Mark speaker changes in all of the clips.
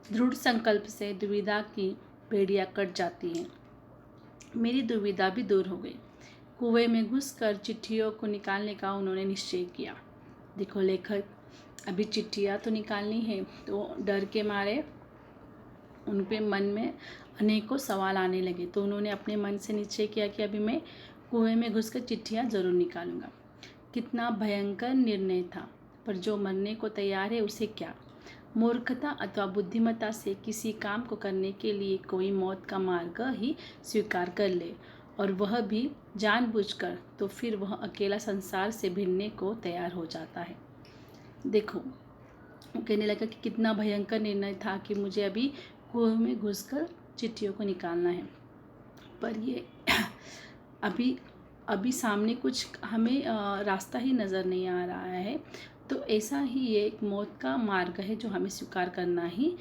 Speaker 1: दृढ़ संकल्प से दुविधा की बेड़ियां कट जाती हैं। मेरी दुविधा भी दूर हो गई। कुएं में घुसकर चिट्ठियों को निकालने का उन्होंने निश्चय किया। देखो लेखक, अभी चिट्ठियाँ तो निकालनी है, तो डर के मारे उन पे मन में अनेकों सवाल आने लगे। तो उन्होंने अपने मन से निश्चय किया कि अभी मैं कुएं में घुसकर चिट्ठियाँ ज़रूर निकालूंगा। कितना भयंकर निर्णय था, पर जो मरने को तैयार है उसे क्या। मूर्खता अथवा बुद्धिमत्ता से किसी काम को करने के लिए कोई मौत का मार्ग ही स्वीकार कर ले, और वह भी जानबूझकर, तो फिर वह अकेला संसार से भिड़ने को तैयार हो जाता है। देखो, कहने लगा कि कितना भयंकर निर्णय था कि मुझे अभी कुएं में घुसकर चिट्ठियों को निकालना है, पर ये अभी अभी सामने कुछ हमें रास्ता ही नज़र नहीं आ रहा है। तो ऐसा ही ये एक मौत का मार्ग है जो हमें स्वीकार करना ही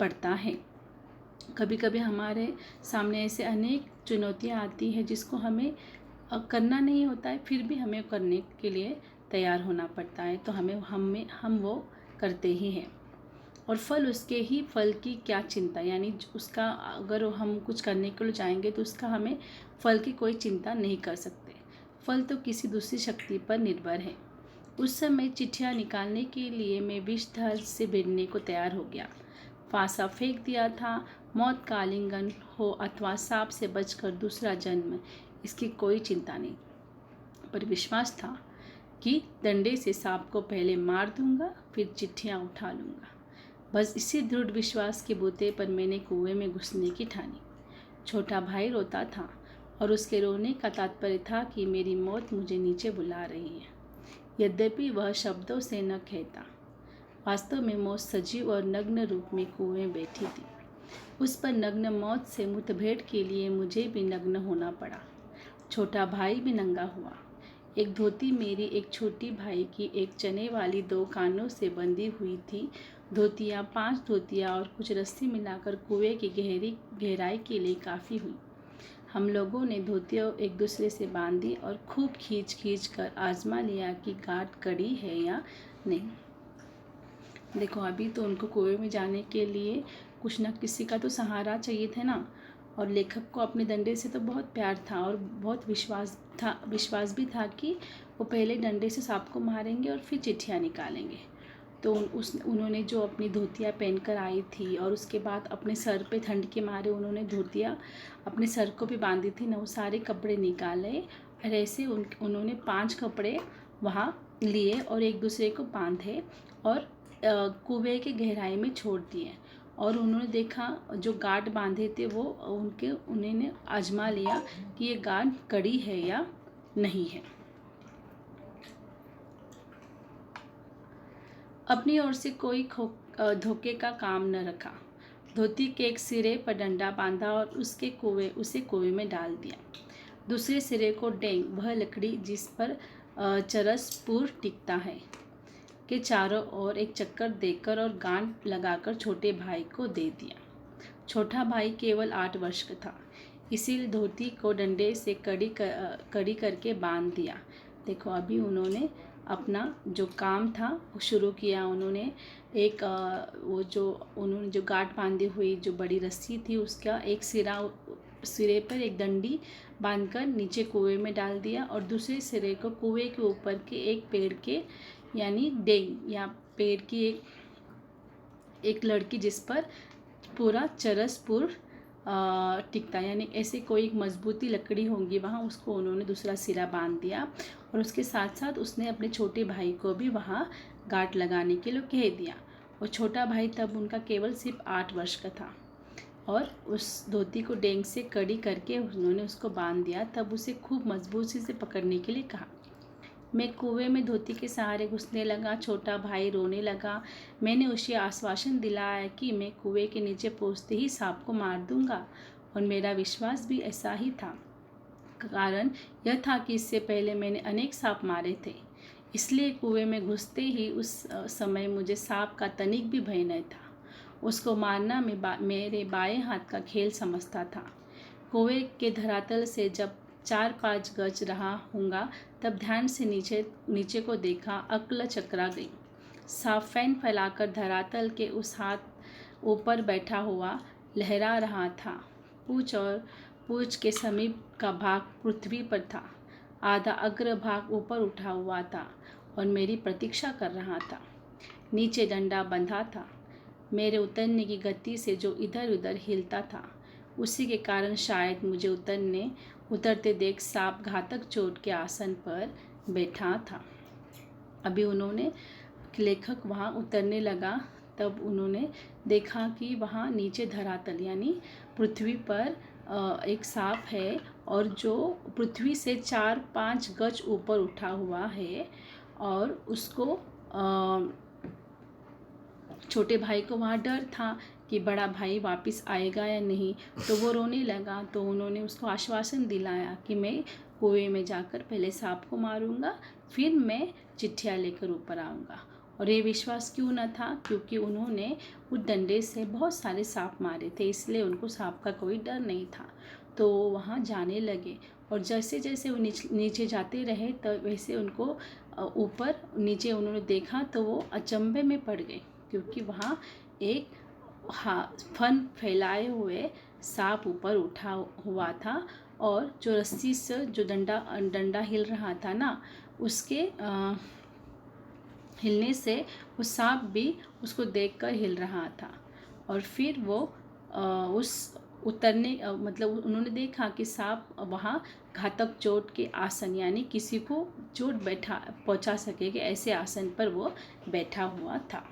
Speaker 1: पड़ता है। कभी कभी हमारे सामने ऐसे अनेक चुनौतियाँ आती हैं जिसको हमें करना नहीं होता है, फिर भी हमें करने के लिए तैयार होना पड़ता है। तो हम वो करते ही हैं, और फल की क्या चिंता, यानी उसका अगर हम कुछ करने के लिए जाएंगे तो उसका हमें फल की कोई चिंता नहीं कर सकते। फल तो किसी दूसरी शक्ति पर निर्भर है। उस समय चिट्ठियाँ निकालने के लिए मैं विषधर से भिड़ने को तैयार हो गया। फांसा फेंक दिया था। मौत का आलिंगन हो अथवा सांप से बचकर दूसरा जन्म, इसकी कोई चिंता नहीं, पर विश्वास था कि डंडे से सांप को पहले मार दूंगा, फिर चिट्ठियाँ उठा लूँगा। बस इसी दृढ़ विश्वास के बूते पर मैंने कुएं में घुसने की ठानी। छोटा भाई रोता था, और उसके रोने का तात्पर्य था कि मेरी मौत मुझे नीचे बुला रही है। यद्यपि वह शब्दों से न कहता, वास्तव में मौत सजीव और नग्न रूप में कुएं में बैठी थी। उस पर नग्न मौत से मुठभेड़ के लिए मुझे भी नग्न होना पड़ा। छोटा भाई भी नंगा हुआ। एक धोती मेरी एक छोटी भाई की एक चने वाली 2 कानों से बंधी हुई थी। 5 धोतियाँ और कुछ रस्सी मिलाकर कुएं की गहराई के लिए काफ़ी हुई। हम लोगों ने धोतियाँ एक दूसरे से बांधी और खूब खींच कर आजमा लिया कि गांठ कड़ी है या नहीं। देखो, अभी तो उनको कुएं में जाने के लिए कुछ न किसी का तो सहारा चाहिए था ना, और लेखक को अपने डंडे से तो बहुत प्यार था और बहुत विश्वास भी था कि वो पहले डंडे से सांप को मारेंगे और फिर चिट्ठियाँ निकालेंगे। तो उन्होंने जो अपनी धोतियाँ पहन कर आई थी, और उसके बाद अपने सर पे ठंड के मारे उन्होंने धोतियाँ अपने सर को भी बांधी थी ना, वो सारे कपड़े निकाले, और ऐसे उन्होंने 5 कपड़े वहाँ लिए और एक दूसरे को बांधे और कुएं के गहराई में छोड़ दिए। और उन्होंने देखा जो गांठ बांधे थे वो उन्होंने आजमा लिया कि ये गांठ कड़ी है या नहीं है। अपनी ओर से कोई धोखे का काम न रखा। धोती के एक सिरे पर डंडा बांधा और उसे कुएं में डाल दिया। दूसरे सिरे को डेंग, वह लकड़ी जिस पर चरसपुर टिकता है, के चारों ओर एक चक्कर देकर और गांठ लगाकर छोटे भाई को दे दिया। छोटा भाई केवल 8 वर्ष का था, इसीलिए धोती को डंडे से कड़ी करके बांध दिया। देखो, अभी उन्होंने अपना जो काम था वो शुरू किया। उन्होंने उन्होंने जो गांठ बांधी हुई जो बड़ी रस्सी थी उसका एक सिरे पर एक डंडी बांधकर नीचे कुएं में डाल दिया, और दूसरे सिरे को कुएं के ऊपर के एक पेड़ के, यानी डेंग या पेड़ की एक लड़की जिस पर पूरा चरसपुर टिकता, यानी ऐसे कोई मजबूती लकड़ी होंगी वहाँ, उसको उन्होंने दूसरा सिरा बांध दिया। और उसके साथ साथ उसने अपने छोटे भाई को भी वहाँ गांठ लगाने के लिए कह दिया। और छोटा भाई तब उनका केवल सिर्फ 8 वर्ष का था, और उस धोती को डेंग से कड़ी करके उन्होंने उसको बांध दिया। तब उसे खूब मजबूती से पकड़ने के लिए कहा। मैं कुएं में धोती के सहारे घुसने लगा। छोटा भाई रोने लगा। मैंने उसे आश्वासन दिलाया कि मैं कुएं के नीचे पहुंचते ही सांप को मार दूंगा, और मेरा विश्वास भी ऐसा ही था। कारण यह था कि इससे पहले मैंने अनेक सांप मारे थे, इसलिए कुएं में घुसते ही उस समय मुझे सांप का तनिक भी भय न था। उसको मारना मेरे बाएं हाथ का खेल समझता था। कुएं के धरातल से जब 4-5 गज रहा होऊंगा तब ध्यान से नीचे को देखा। अक्ल चकरा गई। सांप फैन फैलाकर धरातल के ऊपर बैठा हुआ लहरा रहा था। पूंछ के समीप का भाग पृथ्वी पर था। आधा अग्र भाग ऊपर उठा हुआ था और मेरी प्रतीक्षा कर रहा था। नीचे डंडा बंधा था। मेरे उतरने की गति से जो इधर उधर हिलता था, उसी के कारण शायद मुझे उतरते देख सांप घातक चोट के आसन पर बैठा था। अभी लेखक वहाँ उतरने लगा, तब उन्होंने देखा कि वहाँ नीचे धरातल यानी पृथ्वी पर एक सांप है और जो पृथ्वी से 4-5 गज ऊपर उठा हुआ है और उसको छोटे भाई को वहाँ डर था कि बड़ा भाई वापस आएगा या नहीं, तो वो रोने लगा। तो उन्होंने उसको आश्वासन दिलाया कि मैं कुएं में जाकर पहले सांप को मारूंगा, फिर मैं चिट्ठियाँ लेकर ऊपर आऊँगा। और ये विश्वास क्यों न था, क्योंकि उन्होंने उस डंडे से बहुत सारे सांप मारे थे, इसलिए उनको सांप का कोई डर नहीं था। तो वहाँ जाने लगे और जैसे जैसे वो नीचे जाते रहे तो वैसे उनको ऊपर नीचे उन्होंने देखा तो वो अचंभे में पड़ गए, क्योंकि वहाँ एक फन फैलाए हुए सांप ऊपर उठा हुआ था और जो रस्सी से जो डंडा हिल रहा था ना, उसके हिलने से वो सांप भी उसको देखकर हिल रहा था। और फिर वो उस उतरने मतलब उन्होंने देखा कि सांप वहाँ घातक चोट के आसन यानी किसी को चोट पहुँचा सके ऐसे आसन पर वो बैठा हुआ था।